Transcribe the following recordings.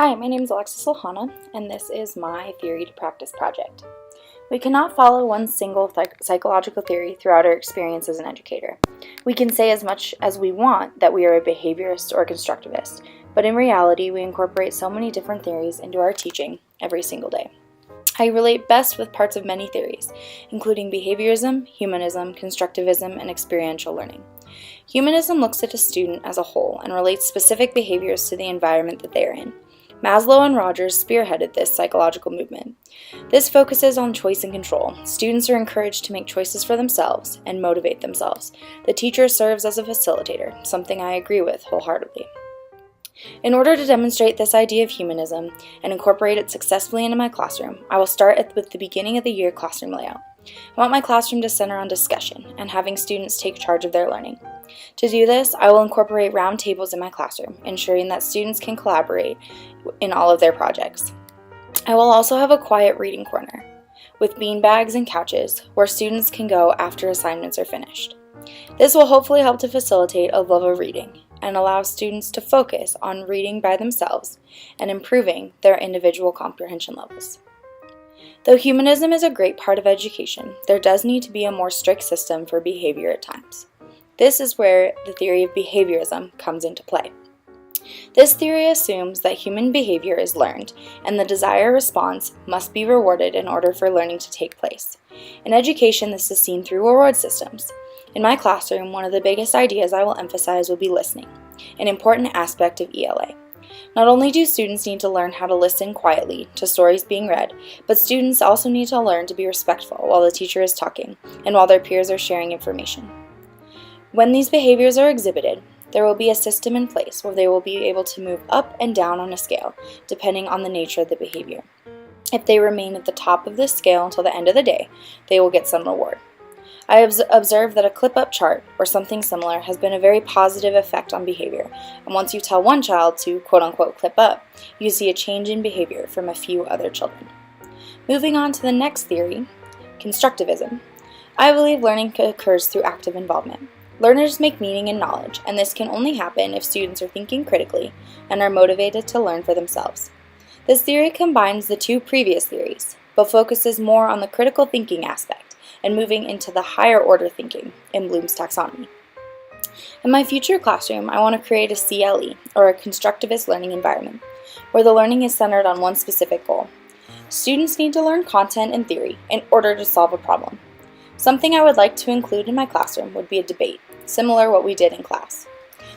Hi, my name is Alexis Ohana, and this is my Theory to Practice project. We cannot follow one single psychological theory throughout our experience as an educator. We can say as much as we want that we are a behaviorist or constructivist, but in reality, we incorporate so many different theories into our teaching every single day. I relate best with parts of many theories, including behaviorism, humanism, constructivism, and experiential learning. Humanism looks at a student as a whole and relates specific behaviors to the environment that they are in. Maslow and Rogers spearheaded this psychological movement. This focuses on choice and control. Students are encouraged to make choices for themselves and motivate themselves. The teacher serves as a facilitator, something I agree with wholeheartedly. In order to demonstrate this idea of humanism and incorporate it successfully into my classroom, I will start with the beginning of the year classroom layout. I want my classroom to center on discussion and having students take charge of their learning. To do this, I will incorporate round tables in my classroom, ensuring that students can collaborate in all of their projects. I will also have a quiet reading corner with beanbags and couches where students can go after assignments are finished. This will hopefully help to facilitate a love of reading and allow students to focus on reading by themselves and improving their individual comprehension levels. Though humanism is a great part of education, there does need to be a more strict system for behavior at times. This is where the theory of behaviorism comes into play. This theory assumes that human behavior is learned, and the desired response must be rewarded in order for learning to take place. In education, this is seen through reward systems. In my classroom, one of the biggest ideas I will emphasize will be listening, an important aspect of ELA. Not only do students need to learn how to listen quietly to stories being read, but students also need to learn to be respectful while the teacher is talking and while their peers are sharing information. When these behaviors are exhibited, there will be a system in place where they will be able to move up and down on a scale, depending on the nature of the behavior. If they remain at the top of this scale until the end of the day, they will get some reward. I have observed that a clip-up chart or something similar has been a very positive effect on behavior, and once you tell one child to quote-unquote clip up, you see a change in behavior from a few other children. Moving on to the next theory, constructivism. I believe learning occurs through active involvement. Learners make meaning in knowledge, and this can only happen if students are thinking critically and are motivated to learn for themselves. This theory combines the two previous theories, but focuses more on the critical thinking aspect and moving into the higher order thinking in Bloom's taxonomy. In my future classroom, I want to create a CLE, or a constructivist learning environment, where the learning is centered on one specific goal. Students need to learn content and theory in order to solve a problem. Something I would like to include in my classroom would be a debate, similar to what we did in class.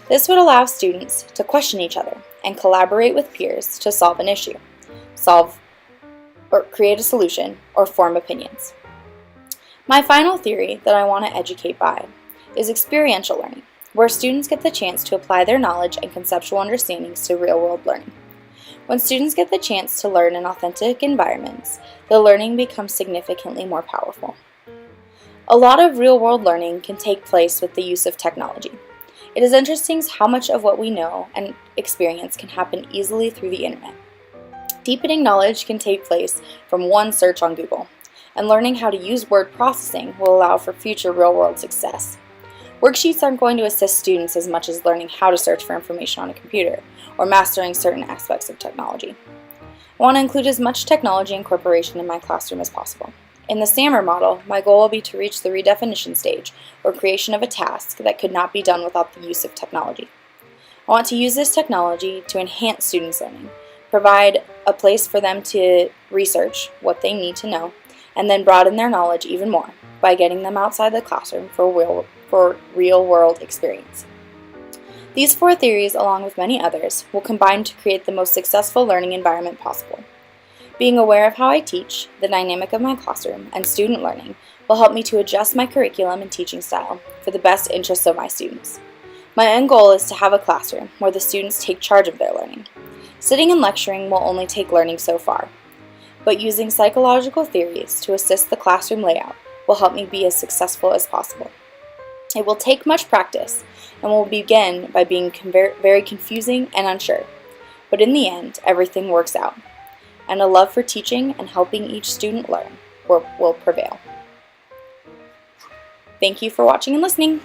This would allow students to question each other and collaborate with peers to solve an issue, create a solution, or form opinions. My final theory that I want to educate by is experiential learning, where students get the chance to apply their knowledge and conceptual understandings to real-world learning. When students get the chance to learn in authentic environments, the learning becomes significantly more powerful. A lot of real-world learning can take place with the use of technology. It is interesting how much of what we know and experience can happen easily through the internet. Deepening knowledge can take place from one search on Google, and learning how to use word processing will allow for future real-world success. Worksheets aren't going to assist students as much as learning how to search for information on a computer or mastering certain aspects of technology. I want to include as much technology incorporation in my classroom as possible. In the SAMR model, my goal will be to reach the redefinition stage, or creation of a task that could not be done without the use of technology. I want to use this technology to enhance students' learning, provide a place for them to research what they need to know, and then broaden their knowledge even more by getting them outside the classroom for real-world experience. These four theories, along with many others, will combine to create the most successful learning environment possible. Being aware of how I teach, the dynamic of my classroom, and student learning will help me to adjust my curriculum and teaching style for the best interests of my students. My end goal is to have a classroom where the students take charge of their learning. Sitting and lecturing will only take learning so far, but using psychological theories to assist the classroom layout will help me be as successful as possible. It will take much practice and will begin by being very confusing and unsure, but in the end, everything works out, and a love for teaching and helping each student learn will prevail. Thank you for watching and listening.